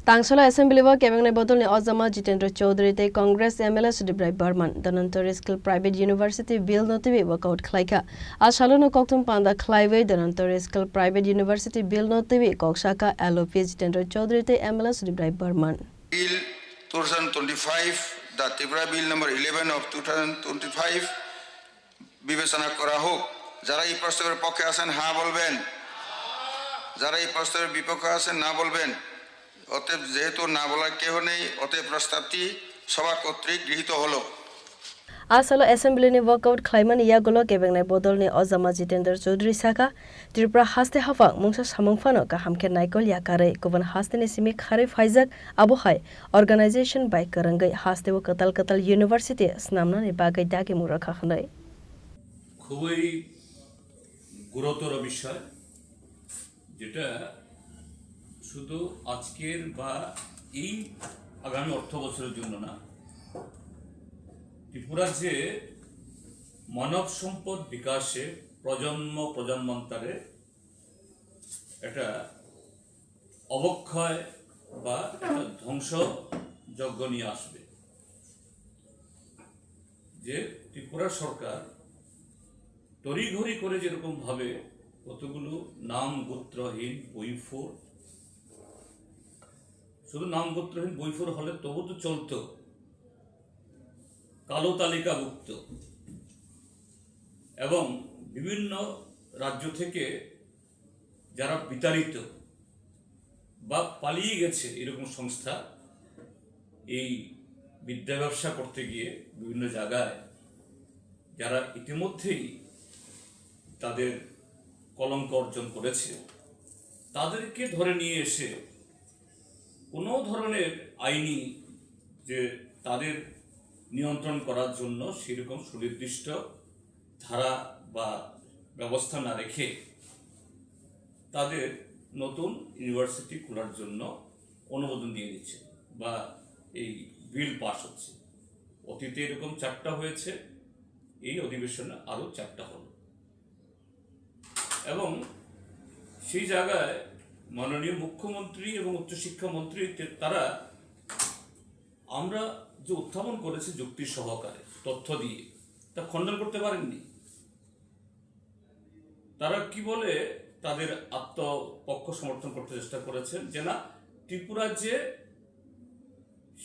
Tangsala Assembly wa Kebeng Bodol ni Ozama Jitendra Chaudhary te Congress MLA Sudibrai Barman Danantari Skill Private University Bill notibi workout khlaika Ashaluno Koktum Panda Klaiwe Danantari Skill Private University Bill notibi Kokshaka LOP Jitendra Chaudhary te MLA Sudibrai Barman Bill 2025 the Tripura Bill number 11 of 2025 বিবেচনা করা হোক যারা এই প্রস্তাবের পক্ষে আছেন হ্যাঁ বলবেন যারা এই প্রস্তাবের বিপক্ষে আছেন না বলবেন অতএব যেহেতু না বলার কেউ নেই অতএব প্রস্তাবটি সভা কর্তৃক গৃহীত হলো Asalo Assembly ni workout Klaiman Yagolo Kebeng Bodol ni Ozama Jitendra Chaudhary Saka Tripura haste hafak mungsa samungfano ka hamke naikol yakare koban haste ni simi khare faizak abohai organization by karangai haste wo katal university snamna ni bagai dagi murakha khnai খুবই গুরুতর বিষয় যেটা শুধু আজকের বা এই আগামী অর্থ বছরের জন্য না ত্রিপুরার যে মানব সম্পদ বিকাশে প্রজন্মান্তরে একটা অবক্ষয় বা একটা ধ্বংসযজ্ঞ নিয়ে আসবে যে ত্রিপুরা সরকার তড়িঘড়ি করে যেরকম ভাবে কতগুলো নাম গোত্রহীন বইফোর শুধু নাম গোত্রহীন বইফোর হলে তবু তো চলতো কালো তালিকাভুক্ত এবং বিভিন্ন রাজ্য থেকে যারা বিতাড়িত বা পালিয়ে গেছে এরকম সংস্থা এই বিদ্যা ব্যবসা করতে গিয়ে বিভিন্ন জায়গায় যারা ইতিমধ্যেই তাদের কলঙ্ক অর্জন করেছে তাদেরকে ধরে নিয়ে এসে কোনো ধরনের আইনি যে তাদের নিয়ন্ত্রণ করার জন্য সেরকম সুনির্দিষ্ট ধারা বা ব্যবস্থা না রেখে তাদের নতুন ইউনিভার্সিটি খোলার জন্য অনুমোদন দিয়ে দিচ্ছে বা এই বিল পাস হচ্ছে অতীতে এরকম 4টা হয়েছে এই অধিবেশনে আরও 4টা হলো এবং সেই জায়গায় মাননীয় মুখ্যমন্ত্রী এবং উচ্চশিক্ষা মন্ত্রী তারা আমরা যে উত্থাপন করেছে যুক্তি সহকারে তথ্য দিয়ে তা খণ্ডন করতে পারেননি তারা কি বলে তাদের আত্মপক্ষ সমর্থন করতে চেষ্টা করেছেন যে না ত্রিপুরা যে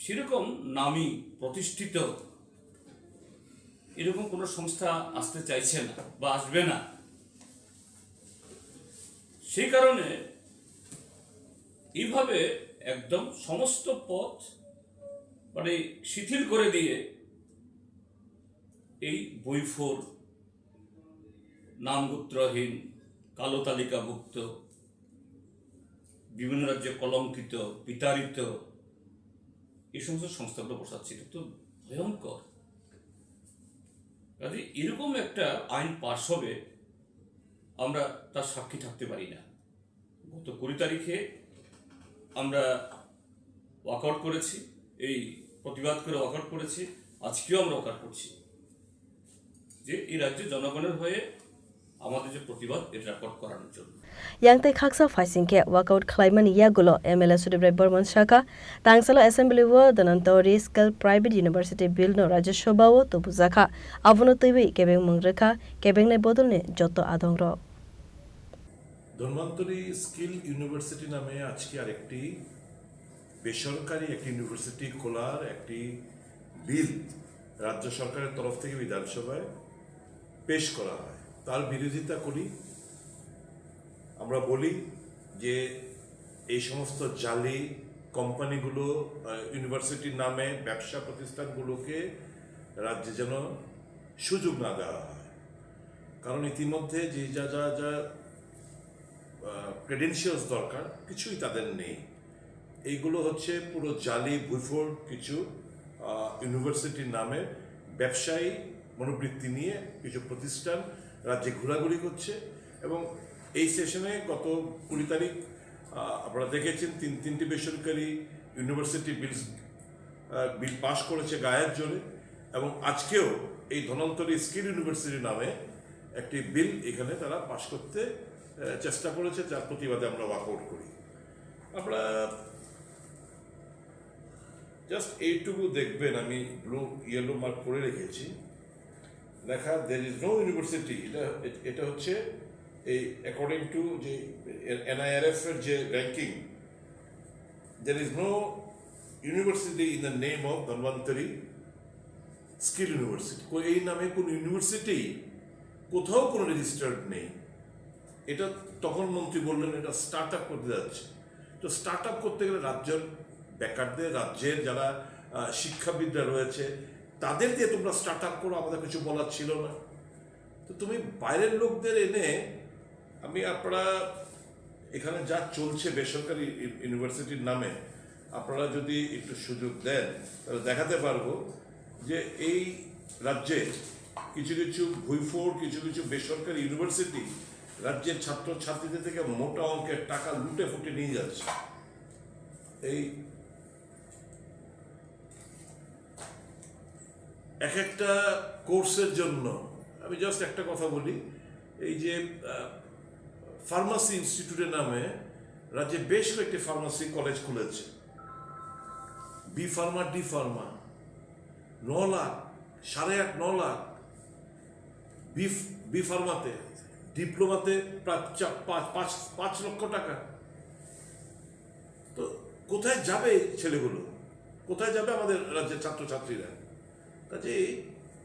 সেরকম নামী প্রতিষ্ঠিত এরকম কোনো সংস্থা আসতে চাইছে না বা আসবে না সেই কারণে এইভাবে একদম সমস্ত পথ মানে শিথিল করে দিয়ে এই বইফোর নামগোত্রহীন কালো তালিকাভুক্ত বিভিন্ন রাজ্যে কলঙ্কিত বিতাড়িত এই সমস্ত সংস্থাগুলো বসাচ্ছে এটা তো ভয়ঙ্কর কাজে এরকম একটা আইন পাশ হবে আমরা তার সাক্ষী থাকতে পারি না গত 20 তারিখে আমরা ওয়াকআউট করেছি এই প্রতিবাদ করে ওয়াকআউট করেছি আজকেও আমরা ওয়াকআউট করছি যে এই রাজ্যের জনগণের হয়ে আমাদের যে প্রতিবাদ এটা রেকর্ড করানোর জন্য Yangte khaksa faisingke workout Klaiman Yagulo MLA Sudibrai Barman Saka Tangsala Assembly wa Danantari Skill Private University Bill no Rajya Sabha wo tobuzakha abono teibi Kebeng mungrekha Kebeng ne bodol ne joto adongro Dhanvantari skill university নামে আজকে আরেকটি বেসরকারি একটি university খোলার একটি বিল রাজ্য সরকারের তরফ থেকে বিধানসভায় পেশ করা হয় তার বিরোধিতা করি আমরা বলি যে এই সমস্ত জালি কোম্পানিগুলো ইউনিভার্সিটির নামে ব্যবসা প্রতিষ্ঠানগুলোকে রাজ্যে যেন সুযোগ না দেওয়া হয় কারণ ইতিমধ্যে যে যা যা যা ক্রেডেনশিয়ালস দরকার কিছুই তাদের নেই এইগুলো হচ্ছে পুরো জালি ভুইফোর কিছু ইউনিভার্সিটির নামে ব্যবসায়ী মনোবৃত্তি নিয়ে কিছু প্রতিষ্ঠান রাজ্যে ঘোরাঘুরি করছে এবং এই সেশনে গত 20 তারিখ আপনারা দেখেছেন তিনটি বেসরকারি ইউনিভার্সিটি বিল পাস করেছে গায়ের জোরে এবং আজকেও এই ধন্বন্তরী স্কিল ইউনিভার্সিটি নামে একটি বিল এখানে তারা পাস করতে চেষ্টা করেছে যার প্রতিবাদে আমরা ওয়াকআউট করি আমরা জাস্ট এইটুকু দেখবেন, আমি ব্লু ইয়েলো মার্ক করে রেখেছি, লেখা দের ইজ নো ইউনিভার্সিটি। এটা হচ্ছে এই অ্যাকর্ডিং টু যে NIRF এর যে ranking, there is no university in the name of Dhanvantari skill university. এই নামে কোন ইউনিভার্সিটি কোথাও কোনো রেজিস্টার্ড নেই। এটা তখন মন্ত্রী বললেন এটা স্টার্ট আপ করতে যাচ্ছে। তো স্টার্ট আপ করতে গেলে রাজ্যের বেকারদের, রাজ্যের যারা শিক্ষাবিদরা রয়েছে তাদের দিয়ে তোমরা স্টার্ট আপ করো, আমাদের কিছু বলার ছিল না। তো তুমি বাইরের লোকদের এনে, আপনারা এখানে যা চলছে বেসরকারি ইউনিভার্সিটির নামে, আপনারা যদি একটু সুযোগ দেন তাহলে দেখাতে পারবো যে এই রাজ্যে কিছু কিছু ভুইফোড়, কিছু কিছু বেসরকারি ইউনিভার্সিটি রাজ্যের ছাত্র ছাত্রীদের থেকে মোটা অঙ্কের টাকা লুটে ফুটে নিয়ে যাচ্ছে। এই এক একটা কোর্সের জন্য আমি জাস্ট একটা কথা বলি, এই যে ফার্মাসি ইনস্টিটিউটের নামে রাজ্যে বেশ কয়েকটি ফার্মাসি কলেজ খুলেছে, B pharma, D pharma, 9 lakh, 8.5-9 lakh B ফার্মাতে, ডিপ্লোমাতে প্রায় 5 লক্ষ টাকা। তো কোথায় যাবে ছেলেগুলো, কোথায় যাবে আমাদের রাজ্যের ছাত্রছাত্রীরা? কাজে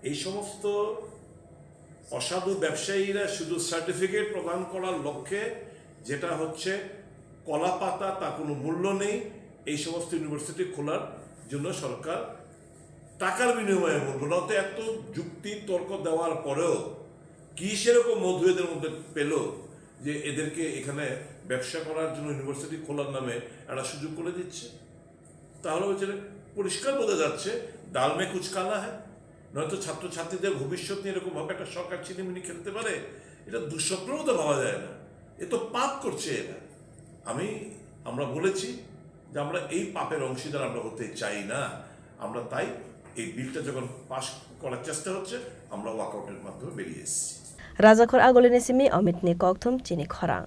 এই সমস্ত অসাধু ব্যবসায়ীরা শুধু সার্টিফিকেট প্রদান করার লক্ষ্যে, যেটা হচ্ছে কলা পাতা, তা কোনো মূল্য নেই, এই সমস্ত ইউনিভার্সিটি খোলার জন্য সরকার টাকার বিনিময়ে, বলবো না তো, এত যুক্তি তর্ক দেওয়ার পরেও কি সেরকম মধু এদের মধ্যে পেল যে এদেরকে এখানে ব্যবসা করার জন্য ইউনিভার্সিটি খোলার নামে একটা সুযোগ করে দিচ্ছে? তাহলে হচ্ছে পরিষ্কার বোঝা যাচ্ছে ডাল মে কুচ কালা হ্যাঁ। নয়তো ছাত্রছাত্রীদের ভবিষ্যৎ নিয়ে এরকমভাবে একটা সরকার চিনিমিনি খেলতে পারে? এটা দুঃস্বপ্নেও তো ভাবা যায় না। এ তো পাপ করছে এরা। আমরা বলেছি যে আমরা এই পাপের অংশীদার আমরা হতে চাই না। আমরা তাই এই বিলটা যখন পাশ করার চেষ্টা হচ্ছে, আমরা ওয়াকআউটের মাধ্যমে বেরিয়ে এসেছি। রাজাখর আগলিনে সিমি অমিত নি ককথম চিনি খরা।